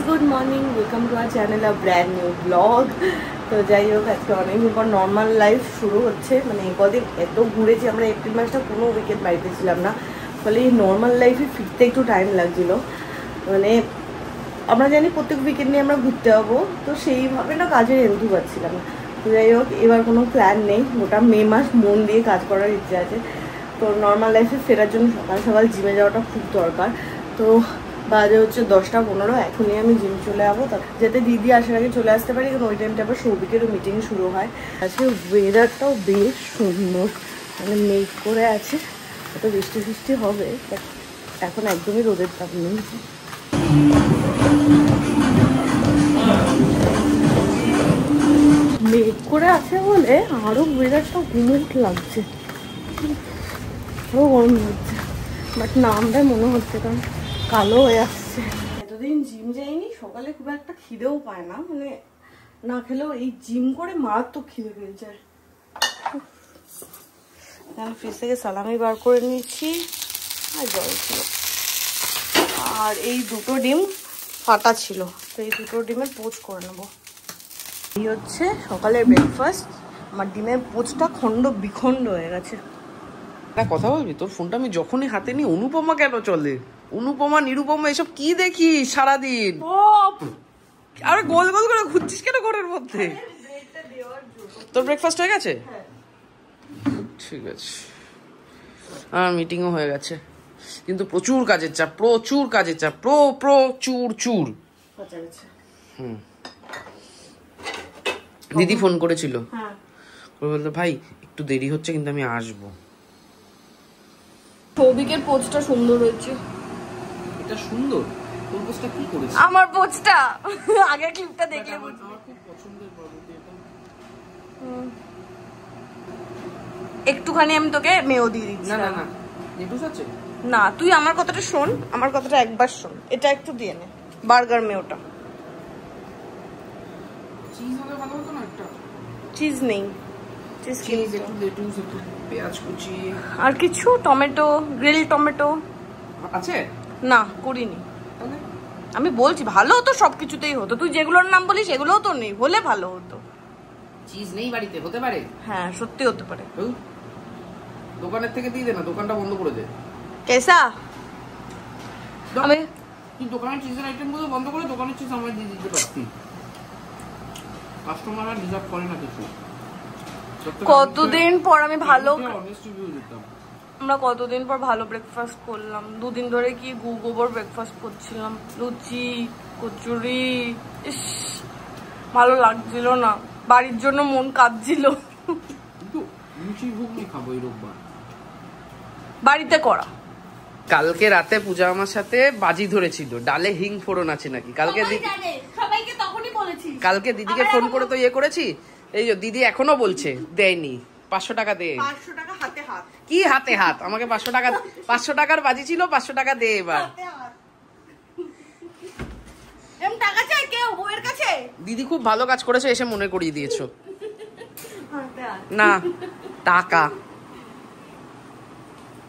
Good morning, welcome to our channel a brand new blog. তো যাই হোক, আজকে অনেকদিন পর নর্মাল লাইফ শুরু হচ্ছে। মানে এই কদিন এত ঘুরেছি আমরা, এপ্রিল মাসটা কোনো উইকেন্ড বাড়িতে ছিলাম না, ফলে এই নর্মাল লাইফে ফিরতে একটু টাইম লাগছিলো। মানে আমরা জানি প্রত্যেক উইকেন্ডে আমরা ঘুরতে যাবো, তো সেইভাবে না কাজের এন্টু পাচ্ছিলাম না। তো যাই হোক, এবার কোনো প্ল্যান নেই, গোটা মে মাস মন দিয়ে কাজ করার ইচ্ছে আছে। তো নর্মাল লাইফে ফেরার জন্য সকাল সকাল জিমে যাওয়াটা খুব দরকার। তো বাজে হচ্ছে 10টা 15, এখনই আমি জিম চলে যাবো, যাতে দিদি আসার আগে চলে আসতে পারি, কারণ ওই টাইমটা আবার সৌভিকেরও মিটিং শুরু হয়। আজকে ওয়েদারটাও বেশ সুন্দর, মানে মেঘ করে আছে, এত বৃষ্টি ফৃষ্টি হবে, বাট এখন একদমই রোদের তাপ নেই। মেঘ করে আছে বলে আরও ওয়েদারটাও গুমোট লাগছে, আরও গরম লাগছে, বাট নামটাই মনে হচ্ছে কারণ কালো হয়ে আসছে। এতদিন জিম যাইনি, সকালে খুব একটা খিদেও পায় না, মানে না খেলেও এই জিম করে মারাত্মক খিদে পেয়ে যায়। ফ্রিজ থেকে সালামি বার করে নিচ্ছি আর জল ছিল, আর এই দুটো ডিম ফাটা ছিল, তো এই দুটো ডিমের পোচ করে নেবো। এই হচ্ছে সকালের ব্রেকফাস্ট। আমার ডিমের পোচটা খণ্ড বিখণ্ড হয়ে গেছে। কথা বলবি, তোর ফোনটা আমি যখনই হাতে নিই অনুপমা কেন চলে? অনুপমা নিরুপমা এসব কি দেখিস সারাদিন? আরে গোল গোল করে ঘুরছিস কেন ঘরের মধ্যে? তোর ব্রেকফাস্ট হয়ে গেছে? ঠিক আছে, আমার মিটিংও হয়ে গেছে, কিন্তু প্রচুর কাজের চাপ, প্রচুর কাজের চাপ, প্রচুর। দিদি ফোন করেছিল, বলতো ভাই একটু দেরি হচ্ছে কিন্তু আমি আসবো। সৌভিকের পোস্টটা সুন্দর হয়েছে। এটা সুন্দর? তোর পোস্টটা কি করেছিস? আমার পোস্টটা আগের ক্লিপটা দেখলে বুঝবি। আমার খুব পছন্দের বাবুটি এটা। একটুখানি আমি তোকে মেও দিয়ে দিচ্ছি। না নেটুস আছে না, তুই আমার কথাটা শোন, আমার কথাটা একবার শোন, এটা একটু দিয়ে নে, বার্গার মেওটা। চিজ হলে ভালো হতো না? একটা চিজ নেই, চিজ একটু লেটুস, একটু পেঁয়াজ কুচি, আর কিছু টমেটো, গ্রিল টমেটো আছে? না, করিনি। আমি বলছি ভালো হতো, সবকিছুতেই হতো, তুই যেগুলোর নাম বলিস সেগুলোও তো নেই, হলে ভালো হতো। চিজ নেই বাড়িতে? হতে পারে, হ্যাঁ সত্যি হতে পারে। দোকানের থেকে দিয়ে দে না, দোকানটা বন্ধ করে দে। কেসা? আমি তুই দোকানের চিজের আইটেম গুলো বন্ধ করে দোকানের চিজ আমায় দিয়ে দিতে পারতি। কাস্টমাররা ডিজার্ভ করে না কিছু। কতদিন পর আমি ভালো, দিতাম। আমরা কতদিন পর ভালো ব্রেকফাস্ট করলাম। দুদিন ধরে কি গোবর ব্রেকফাস্ট করছিলাম, লুচি কচুরি, ইস ভালো লাগছিল না, বাড়ির জন্য মন কাঁদছিল। লুচি ঘুগনি খাবো এই রোববার, বাড়িতে করা। কালকে রাতে পূজা আমার সাথে বাজি ধরেছিল, ডালে হিং ফোড়ন আছে নাকি। কালকে সবাইকে তখনই বলেছি, কালকে দিদিকে ফোন করে তো ইয়ে করেছি, এই যে দিদি এখনো বলছে দেয়নি। 500 টাকা দে। 500 টাকা হাতে হাত? কি হাতে হাত? আমাকে 500 টাকা, 500 টাকার বাজি ছিল, 500 টাকা দে এবার। টাকা চাই কেউ বউয়ের কাছে? দিদি খুব ভালো কাজ করেছে, এসে মনে করিয়ে দিয়েছো। না টাকা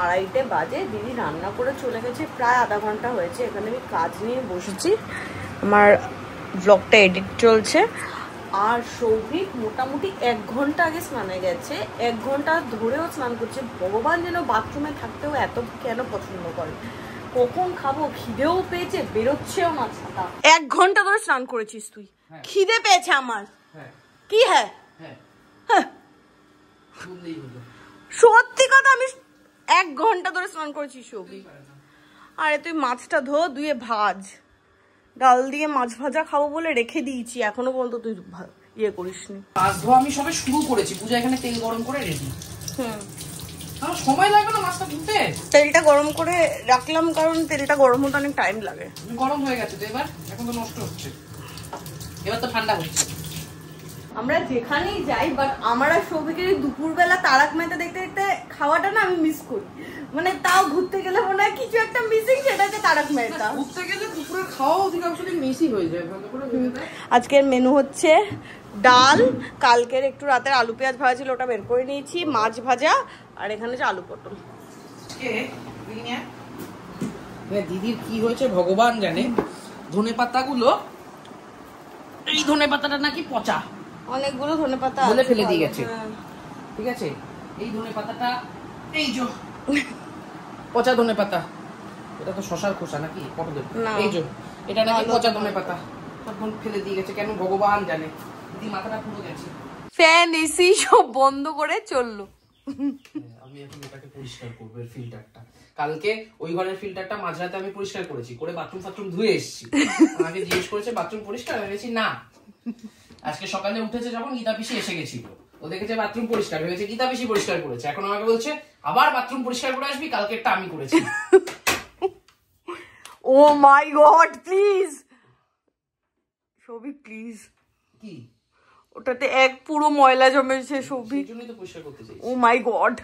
2:30 বাজে, দিদি রান্না করে চলে গেছে, প্রায় আধা ঘন্টা হয়েছে। এখানে আমি কাজ নিয়ে বসেছি, আমার ব্লগটা এডিট চলছে। আর সৌভিক মোটামুটি 1 ঘন্টা আগে স্নানে গেছে, 1 ঘন্টা ধরেও স্নান করছে। ভগবান যেন বাথরুমে থাকতেও এত কেন পছন্দ করে। কখন খাবো, খিদেও পেয়েছে, বেরোচ্ছেও না ছাতা। 1 ঘন্টা ধরে স্নান করেছিস তুই? খিদে পেয়েছে আমার। কি হ্যাঁ সত্যি কথা, আমি 1 ঘন্টা ধরে স্নান করেছি সৌভিক। আরে তুই মাছটা ধো, ধুয়ে ভাজ, ডাল দিয়ে মাছ ভাজা খাবো বলে রেখে দিয়েছি, এখনো পর্যন্ত তুই ইয়ে করিসনি। মাছ ধোয়া আমি সবে শুরু করেছি, পূজা এখানে তেল গরম করে রেডি। সময় লাগবে না মাছটা ধুতে? তেলটা গরম করে রাখলাম, কারণ তেলটা গরম হতে অনেক টাইম লাগে। গরম হয়ে গেছে তো এবার, এখন তো নষ্ট হচ্ছে, এবার তো ঠান্ডা হচ্ছে। আমরা যেখানেই যাই, বাট আমরা সৌভিকের দুপুরবেলা তারক মেহতা দেখতে দেখতে খাওয়াটা না আমি মিস করি। মানে তাও ঘুরতে গেলে মনে হয় কিছু একটা মিসিং, সেটা হচ্ছে তারক মেহতা। ঘুরতে গেলে দুপুরের খাওয়া অধিকাংশ মিসই হয়ে যায়। আজকের মেনু হচ্ছে ডাল, কালকের একটু রাতের আলু পেঁয়াজ ভাজা ছিল, ওটা বের করে নিয়েছি, মাছ ভাজা, আর এখানে হচ্ছে আলু পটল। দিদির কি হয়েছে ভগবান জানে, ধনেপাতা গুলো, এই ধনেপাতাটা নাকি পচা, অনেকগুলো ধনেপাতা বলে ফেলে দিয়ে গেছে। ঠিক আছে, এই ধনেপাতাটা এই যে পচা ধনেপাতা, এটা তো শশার খোসা নাকি পটলের, এই যে এটা নাকি পচা ধনেপাতা, তখন ফেলে দিয়ে গেছে কেন ভগবান জানে। দিদি মাথাটা পুরো গেছে। ফ্যান এসি সব বন্ধ করে চললো। আমি এখন এটাকে পরিষ্কার করবো, এর ফিল্টারটা। কালকে ওই ঘরের ফিল্টারটা মাঝরাতে আমি পরিষ্কার করেছি, করে বাথরুম ফাথরুম ধুয়ে এসেছি। আমাকে জিজ্ঞেস করেছে বাথরুম পরিষ্কার, আমি বলেছি না। আজকে সকালে উঠেছে যখন গীতা পিসি এসে গেছিল, ও দেখেছে বাথরুম পরিষ্কার হয়েছে, গীতা পিসি পরিষ্কার করেছে। এখন আমাকে বলছে আবার বাথরুম পরিষ্কার করে আসবি, কালকেরটা আমি করেছি। ও মাই গড, প্লিজ সৌভিক প্লিজ। কি ওটাতে এক পুরো ময়লা জমেছে সৌভিক, জন্যই তো পরিষ্কার করতে চাই। ও মাই গড,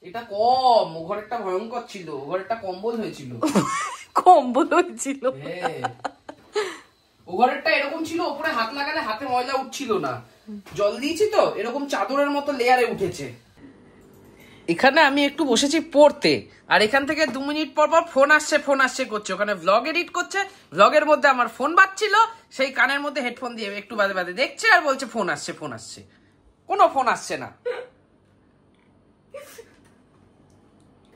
এটা কম, ও ঘরেরটা ভয়ঙ্কর ছিল, ও ঘরেরটা কম্বল হয়েছিল। কম্বল হয়েছিল, ও ঘরেরটা এরকম ছিল, উপরে হাত লাগালে হাতে ময়লা উঠছিল না, জল দিয়েছি তো এরকম চাদরের মতো লেয়ারে উঠেছে। এখানে আমি একটু বসেছি পড়তে, আর এখান থেকে 2 মিনিট পর পর ফোন আসছে করছে। ওখানে ভ্লগ এডিট করছে, ভ্লগের মধ্যে আমার ফোন বাজছিল, সেই কানের মধ্যে হেডফোন দিয়ে একটু বাদে বাদে দেখছে আর বলছে ফোন আসছে। কোনো ফোন আসছে না।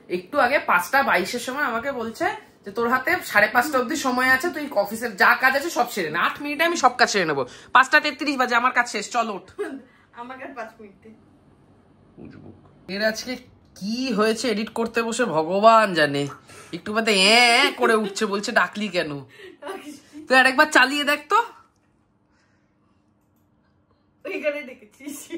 একটু আগে 5:22-এর সময় আমাকে বলছে যে তোর হাতে 5:30 অব্দি সময় আছে, তুই অফিসের যা কাজ আছে সব সেরে নে, 8 মিনিটে আমি সব কাজ সেরে নেবো। 5:33 বাজে, আমার কাজ শেষ, চল ওঠ। আমার কাছে 5 মিনিটে এর আজকে কি হয়েছে এডিট করতে বসে ভগবান জানে। একটু বাদে করে উঠছে, বলছে ডাকলি কেন? তুই আরেকবার চালিয়ে দেখ তো।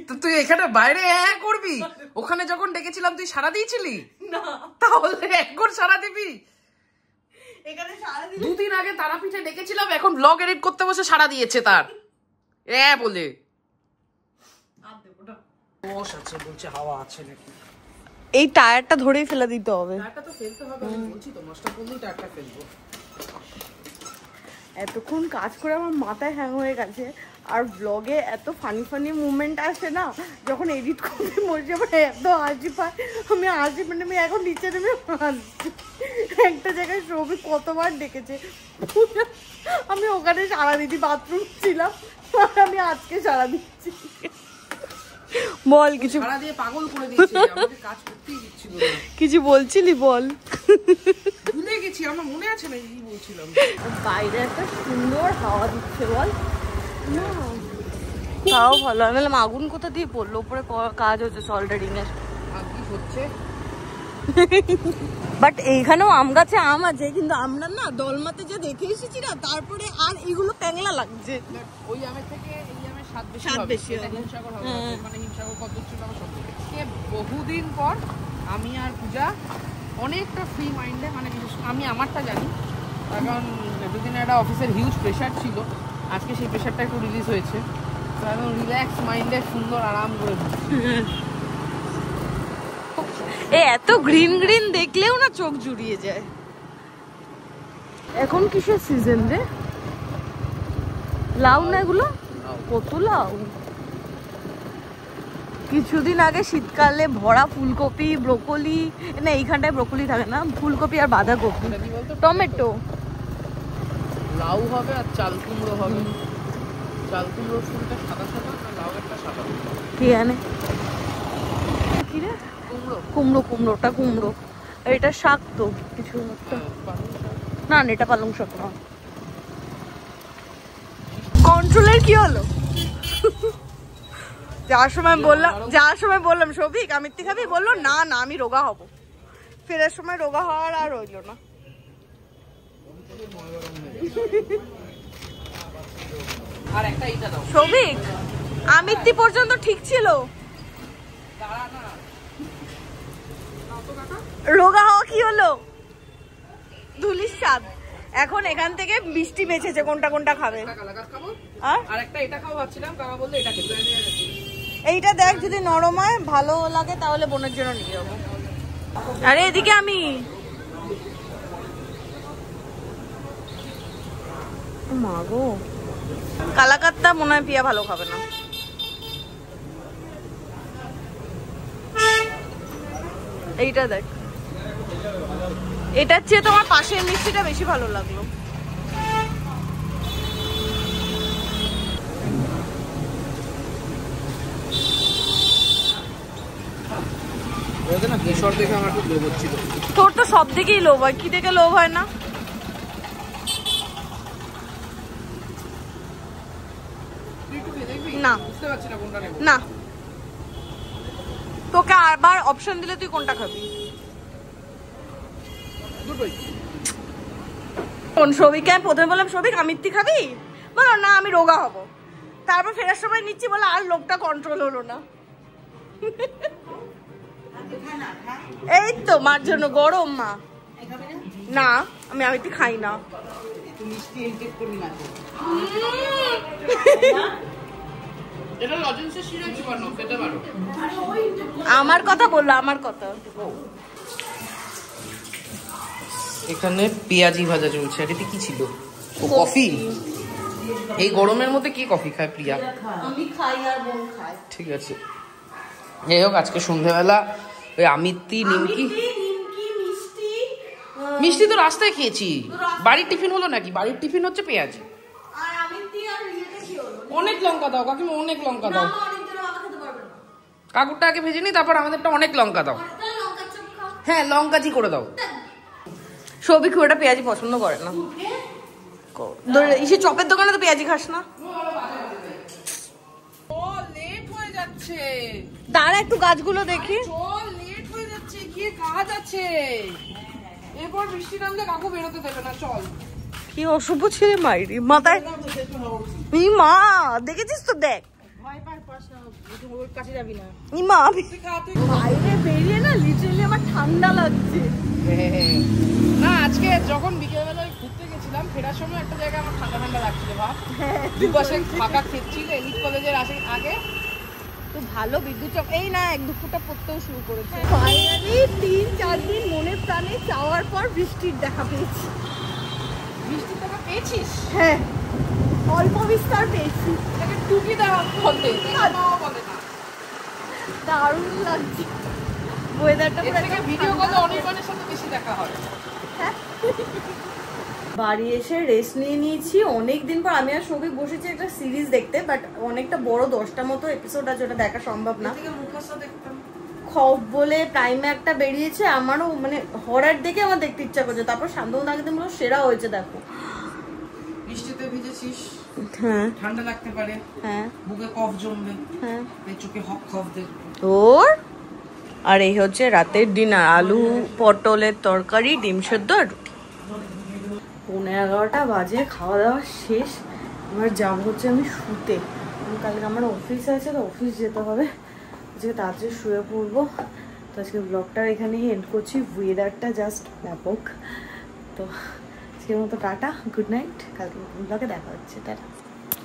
তো তুই এখানে বাইরে করবি, ওখানে যখন ডেকেছিলাম তুই সাড়া দিয়েছিলি না, তাহলে একবার সাড়া দিবি। এখানে সাড়া দিবি। 2 দিন আগে তারাপীঠে ডেকেছিলাম, এখন ব্লগ এডিট করতে বসে সাড়া দিয়েছে তার বলে। বলছে হাওয়া আছে নাকি, এই টায়ারটা ধরেই ফেলে দিতে হবে। টায়ারটা তো ফেলতে হবে, আমি বলছি তো নষ্ট করলেই টায়ারটা ফেলবো। এতক্ষণ কাজ করে আমার মাথায় হ্যাং হয়ে গেছে, আর ব্লগে এত ফানি মুভমেন্ট আসে না, যখন এডিট করতে বলছি আমার এত হাসি পায়, আমি এখন নিচে নেমে হাসছি। একটা জায়গায় সৌভিক কতবার ডেকেছে, আমি ওখানে সারা দিদি বাথরুম ছিলাম, আর আমি আজকে সারা দিচ্ছি। বল কিছু, সারা দিয়ে পাগল করে দিয়েছে, আমাকে কাজ করতেই দিচ্ছিল না। কিছু বলছিলি বল। ভুলে গেছি, আমার মনে আছে না কি বলছিলাম। বাইরে একটা সুন্দর হাওয়া দিচ্ছে বল, তাও ভালো। আমি বললাম আগুন কোথা দিয়ে পড়লো, উপরে কাজ হচ্ছে সোল্ডারিং এর হচ্ছে। বাট এইখানেও আম গাছে আম আছে, কিন্তু আমরা না দলমাতে যে দেখে এসেছি না, তারপরে আর এগুলো প্যাংলা লাগছে। ওই আমের থেকে এই আমের স্বাদ বেশি হবে। হিমসাগর হবে, মানে হিমসাগর কত ছিল আমার সব থেকে। বহুদিন পর আমি আর পূজা অনেকটা ফ্রি মাইন্ডে, মানে বিশেষ আমি আমারটা জানি, কারণ দুদিন একটা অফিসের হিউজ প্রেশার ছিল, আজকে সেই প্রেশারটা একটু রিলিজ হয়েছে, তো একদম রিল্যাক্স মাইন্ডে সুন্দর আরাম করে ঘুরছি। এত গ্রিন গ্রিন দেখলেও না চোখ জুড়িয়ে যায়। এখন কিসের সিজন রে? লাউ না এগুলো? কত লাউ! কিছুদিন আগে শীতকালে ভরা ফুলকপি, ব্রোকলি, না এইখানটায় ব্রোকলি থাকে না, ফুলকপি আর বাঁধাকপি, টমেটো, লাউ হবে আর চাল কুমড়ো হবে। চাল কুমড়োর ফুলটা সাদা সাদা, আর লাউয়েরটা সাদা। কি জানে কি রে? কুমড়োটা কুমড়ো, এটা শাক তো কিছু না, এটা পালং শাক না। কন্ট্রোলের কি হলো? যাওয়ার সময় বললাম সৌভিক আমিত্তি খাবি, বললো না না আমি রোগা হব। ফেরার সময় রোগা হওয়ার আর রইল না। আর একটা এইটা দাও সৌভিক, আমিত্তি পর্যন্ত ঠিক ছিল, রোগা হওয়া কি হলো? ধুলির স্বাদ। এখন এখান থেকে মিষ্টি বেঁচেছে, কোনটা কোনটা খাবে। আর একটা এটা খাওয়া ভাবছিলাম, কাকা বললো এটা খেতে। এইটা দেখ, যদি নরম হয় ভালো লাগে তাহলে বোনের জন্য নিয়ে যাবো। আরে এদিকে আমি মা গো, কালাকাত্তা মনে হয় পিয়া ভালো খাবে না। এইটা দেখ, এটার চেয়ে তোমার পাশের মিষ্টিটা বেশি ভালো লাগলো। শর্ট দেখে আমার খুব লোভ হচ্ছিল। তোর তো সব দিকেই লোভ হয়, কি দেখে লোভ হয় না? না বুঝতে পারছি না কোনটা নেব। না, তোকে আবার অপশন দিলে তুই কোনটা খাবি? দুটোই। কোন সবিকে আমি প্রথমে বললাম সবিক আমিত্তি খাবি, বলো না আমি রোগা হব। তারপর ফেরার সময় নিচ্ছি বলে আর লোকটা কন্ট্রোল হলো না। এই তো মার জন্য গরম মা। না আমি আমিত্তি খাই না। এটা লজেন্সের সিরাপ জীবাণু খেতে পারো। আমার কথা বললো, আমার কথা। এখানে পেঁয়াজি ভাজা চলছে। এটা কি ছিল? ও কফি। এই গরমের মধ্যে কি কফি খায় প্রিয়া? আমি খাই আর বোন খায়। ঠিক আছে, যাই হোক আজকে সন্ধ্যাবেলা ওই আমিত্তি নিমকি মিষ্টি তো রাস্তায় খেয়েছি। বাড়ির টিফিন হলো নাকি? বাড়ির টিফিন হচ্ছে পেঁয়াজি। অনেক লঙ্কা দাও কাকিমা, অনেক লঙ্কা দাও। কাকুরটা আগে ভেজে নি, তারপর আমাদেরটা অনেক লঙ্কা দাও। হ্যাঁ লঙ্কাজি করে দাও। সবই খুব একটা পেঁয়াজি পছন্দ করে না। ইসে চপের দোকানে তো পেঁয়াজি খাস না। লেট হয়ে যাচ্ছে, দাঁড়া একটু গাছগুলো দেখি। চল লেট হয়ে যাচ্ছে, গিয়ে কাজ আছে। এরপর বৃষ্টি নামলে কাকু বেরোতে দেবে না। চল। কি অশুভ ছেলে মাইরি মাথায়। মা দেখেছিস তো, দেখ মা বাইরে বেরিয়ে না লিটারালি আমার ঠান্ডা লাগছে। না আজকে যখন বিকেলবেলায় ঘুরতে গেছিলাম, ফেরার সময় একটা জায়গায় আমার ঠান্ডা ঠান্ডা লাগছিল। ভাব দুপাশে ফাঁকা ক্ষেত ছিল, এলিট কলেজের আগে তো ভালো বিদ্যুৎ চক এই না এক দু ফুটা পড়তেও শুরু করেছে। ফাইনালি 3-4 দিন মনে প্রাণে চাওয়ার পর বৃষ্টির দেখা পেয়েছি। বৃষ্টি দেখা পেয়েছিস? হ্যাঁ অল্প বিস্তার পেয়েছি। এটাকে টুকি দেওয়া বলে, বলে না। দারুণ লাগছে ওয়েদারটা। ভিডিও কলে অনির্বাণের সাথে বেশি দেখা হয়। বাড়ি এসে রেস্ট নিয়ে নিয়েছি অনেকদিন পর। আমি আর সবই বসেছি একটা সিরিজ দেখতে, বাট অনেকটা বড় 10টা মতো এপিসোড আছে, ওটা দেখা সম্ভব না। খব বলে প্রাইমে একটা বেরিয়েছে, আমারও মানে হরার দেখে আমার দেখতে ইচ্ছা করছে। তারপর শান্তনু দাকে বলল সেরা হয়েছে দেখো। বৃষ্টিতে ভিজেছিস, হ্যাঁ ঠান্ডা লাগতে পারে, হ্যাঁ বুকে কফ জমবে, হ্যাঁ এই চোখে হক খফ দেখবে। ওর আর এই হচ্ছে রাতের ডিনার, আলু পটলের তরকারি, ডিম সেদ্ধ আর রুটি। 11:30 বাজে, খাওয়া দাওয়া শেষ। এবার যাবো হচ্ছে আমি শুতে। কালকে আমার অফিস আছে, তো অফিস যেতে হবে। আজকে তাড়াতাড়ি শুয়ে পড়বো। তো আজকে ব্লগটা এখানেই এন্ড করছি। ওয়েদারটা জাস্ট ব্যাপক। তো আজকের মতো টাটা, গুড নাইট। কালকে ব্লগে দেখা হচ্ছে, টাটা।